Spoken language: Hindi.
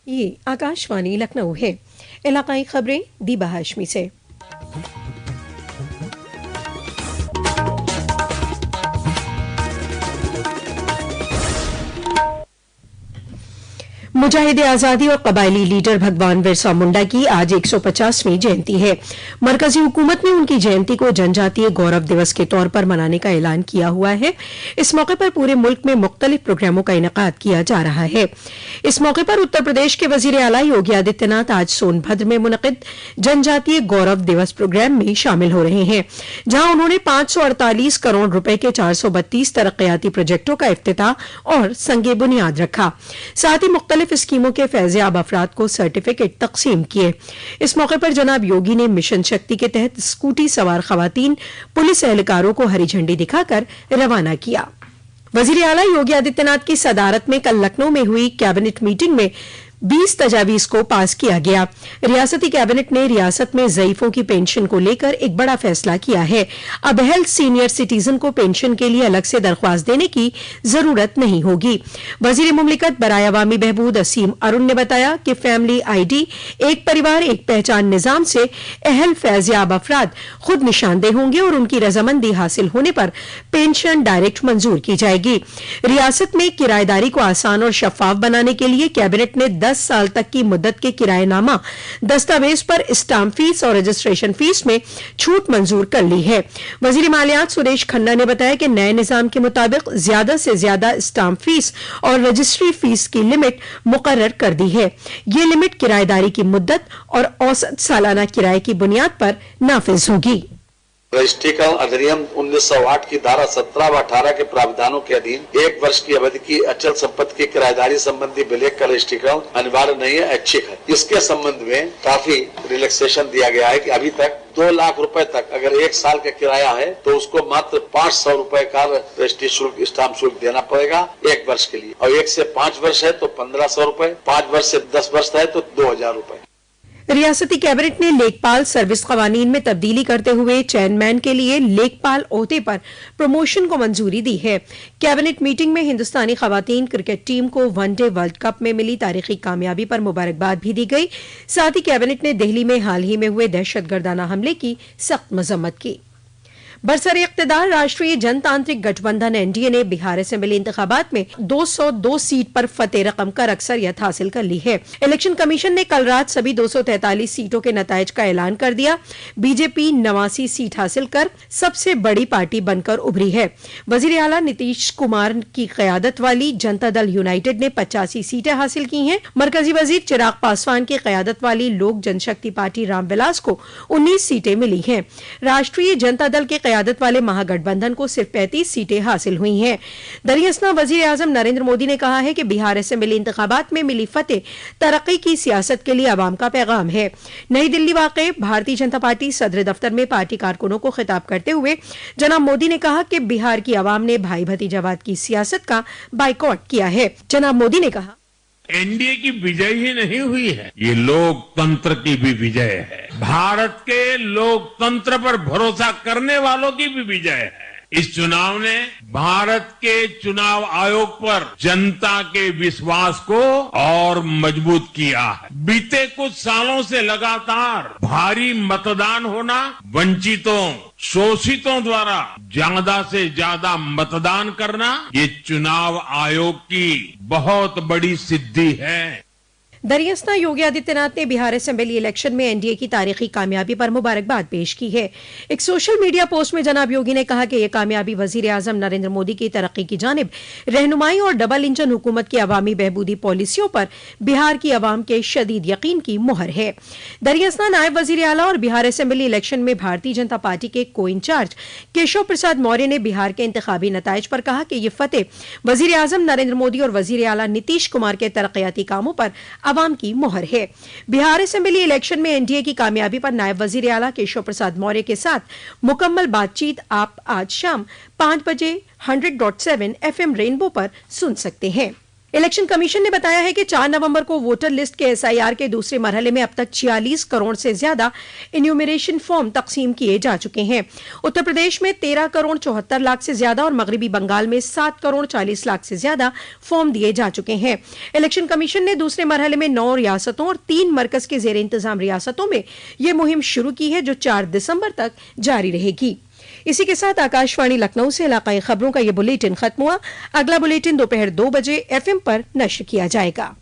ये आकाशवाणी लखनऊ है। इलाकाई खबरें दीबा हाशमी से। मुजाहिदे आज़ादी और कबायली लीडर भगवान बिरसा मुंडा की आज 150वीं जयंती है। मरकजी हुकूमत ने उनकी जयंती को जनजातीय गौरव दिवस के तौर पर मनाने का ऐलान किया हुआ है। इस मौके पर पूरे मुल्क में मुख्तलिफ प्रोग्रामों का इनेकाद किया जा रहा है। इस मौके पर उत्तर प्रदेश के वजीर आला योगी आदित्यनाथ आज सोनभद्र में मुनक़िद जनजातीय गौरव दिवस प्रोग्राम में शामिल हो रहे हैं, जहां उन्होंने 548 करोड़ रुपए के 432 तरक्याती प्रोजेक्टों का इफ्तिताह और संगे बुनियाद रखा। साथ ही मुख्तलिफ स्कीमों के फैज़याब अफराद को सर्टिफिकेट तकसीम किए। इस मौके पर जनाब योगी ने मिशन शक्ति के तहत स्कूटी सवार खवातीन पुलिस एहलकारों को हरी झंडी दिखाकर रवाना किया। वजीर आला योगी आदित्यनाथ की सदारत में कल लखनऊ में हुई कैबिनेट मीटिंग में 20 तजावीज को पास किया गया। रियासती कैबिनेट ने रियासत में ज़ईफों की पेंशन को लेकर एक बड़ा फैसला किया है। अब हेल्थ सीनियर सिटीजन को पेंशन के लिए अलग से दरख्वास्त देने की जरूरत नहीं होगी। वजीर मुमलिकत बराए अवामी बहबूद असीम अरुण ने बताया कि फैमिली आईडी एक परिवार एक पहचान निजाम से अहल फैज़याब अफराद खुद निशानदेह होंगे और उनकी रजामंदी हासिल होने पर पेंशन डायरेक्ट मंजूर की जाएगी। रियासत में किराएदारी को आसान और शफाफ बनाने के लिए कैबिनेट ने 10 साल तक की मुद्दत के किराएनामा दस्तावेज पर स्टाम्प फीस और रजिस्ट्रेशन फीस में छूट मंजूर कर ली है। वजीर मालियात सुरेश खन्ना ने बताया कि नए निजाम के मुताबिक ज्यादा से ज्यादा स्टाम्प फीस और रजिस्ट्री फीस की लिमिट मुकर्रर कर दी है। ये लिमिट किराएदारी की मुद्दत और औसत सालाना किराए की बुनियाद पर नाफिज होगी। रजिस्ट्री का अधिनियम 1908 की धारा 17 व 18 के प्रावधानों के अधीन 1 वर्ष की अवधि की अचल संपत्ति की किराएदारी संबंधी विलेख का रजिस्ट्रीकरण अनिवार्य नहीं है, ऐच्छिक है। इसके संबंध में काफी रिलैक्सेशन दिया गया है कि अभी तक 2 लाख रुपए तक अगर 1 साल का किराया है तो उसको मात्र 500 रुपए का रजिस्ट्री शुल्क स्टाम्प शुल्क देना पड़ेगा 1 वर्ष के लिए, और 1 से 5 वर्ष है तो 1500 रुपए, 5 वर्ष से 10 वर्ष है तो 2000 रुपए। रियासती कैबिनेट ने लेखपाल सर्विस कवानीन में तब्दीली करते हुए चेयरमैन के लिए लेखपाल ओहदे पर प्रमोशन को मंजूरी दी है। कैबिनेट मीटिंग में हिंदुस्तानी खवातीन क्रिकेट टीम को वनडे वर्ल्ड कप में मिली तारीखी कामयाबी पर मुबारकबाद भी दी गई। साथ ही कैबिनेट ने दिल्ली में हाल ही में हुए दहशतगर्दाना हमले की सख्त मजम्मत की। बरसरे इख्तिदार राष्ट्रीय जनतांत्रिक गठबंधन एनडीए ने बिहार असेंबली इंतखाबात में 202 सीट पर फतेह रकम कर अक्सरियत हासिल कर ली है। इलेक्शन कमीशन ने कल रात सभी 243 सीटों के नताइज का ऐलान कर दिया। बीजेपी 89 सीट हासिल कर सबसे बड़ी पार्टी बनकर उभरी है। वजीर आला नीतीश कुमार की क़यादत वाली जनता दल यूनाइटेड ने 85 सीटें हासिल की हैं। मरकजी वजीर चिराग पासवान की क़यादत वाली लोक जनशक्ति पार्टी रामविलास को 19 सीटें मिली हैं। राष्ट्रीय जनता दल के क़यादत वाले महागठबंधन को सिर्फ 35 सीटें हासिल हुई हैं। दरियासना वजीर आजम नरेंद्र मोदी ने कहा है कि बिहार असेंबली इंतखाबात में मिली फतेह तरक्की की सियासत के लिए अवाम का पैगाम है। नई दिल्ली वाक़े भारतीय जनता पार्टी सदर दफ्तर में पार्टी कारकुनों को खिताब करते हुए जनाब मोदी ने कहा कि बिहार की अवाम ने भाई भतीजावाद की सियासत का बाइकॉट किया है। जनाब मोदी ने कहा, एनडीए की विजय ही नहीं हुई है, ये लोकतंत्र की भी विजय है। भारत के लोकतंत्र पर भरोसा करने वालों की भी विजय है। इस चुनाव ने भारत के चुनाव आयोग पर जनता के विश्वास को और मजबूत किया है। बीते कुछ सालों से लगातार भारी मतदान होना, वंचितों शोषितों द्वारा ज्यादा से ज्यादा मतदान करना, ये चुनाव आयोग की बहुत बड़ी सिद्धि है। दरियासना योगी आदित्यनाथ ने बिहार असेंबली इलेक्शन में एनडीए की तारीखी कामयाबी पर मुबारकबाद पेश की है। एक सोशल मीडिया पोस्ट में जनाब योगी ने कहा कि यह कामयाबी वजीर आजम नरेंद्र मोदी की तरक्की की जानिब रहनुमाई और डबल इंजन हुकूमत की अवामी बहबूदी पॉलिसियों पर बिहार की अवाम के शदीद यकीन की मुहर है। दरियासना नायब वजीर आला और बिहार असेंबली इलेक्शन में भारतीय जनता पार्टी के को इंचार्ज केशव प्रसाद मौर्य ने बिहार के इंतखाबी नताइज पर कहा कि यह फतेह वजीर आजम नरेंद्र मोदी और वजीर आला नीतीश कुमार के तरक्याती कामों पर अवाम की मोहर है। बिहार असेंबली इलेक्शन में एनडीए की कामयाबी पर नायब वजीर आला केशव प्रसाद मौर्य के साथ मुकम्मल बातचीत आप आज शाम 5 बजे 100.7 FM रेनबो पर सुन सकते हैं। इलेक्शन कमीशन ने बताया है कि 4 नवंबर को वोटर लिस्ट के एसआईआर के दूसरे मरहले में अब तक 46 करोड़ से ज्यादा इन्यूमरेशन फॉर्म तकसीम किए जा चुके हैं। उत्तर प्रदेश में 13 करोड़ 74 लाख से ज्यादा और मगरबी बंगाल में 7 करोड़ 40 लाख से ज्यादा फॉर्म दिए जा चुके हैं। इलेक्शन कमीशन ने दूसरे मरहले में 9 रियासतों और 3 मरकज के जेर इंतजाम रियासतों में यह मुहिम शुरू की है, जो 4 दिसंबर तक जारी रहेगी। इसी के साथ आकाशवाणी लखनऊ से इलाकाई खबरों का यह बुलेटिन खत्म हुआ। अगला बुलेटिन दोपहर 2 बजे एफएम पर नश्र किया जाएगा।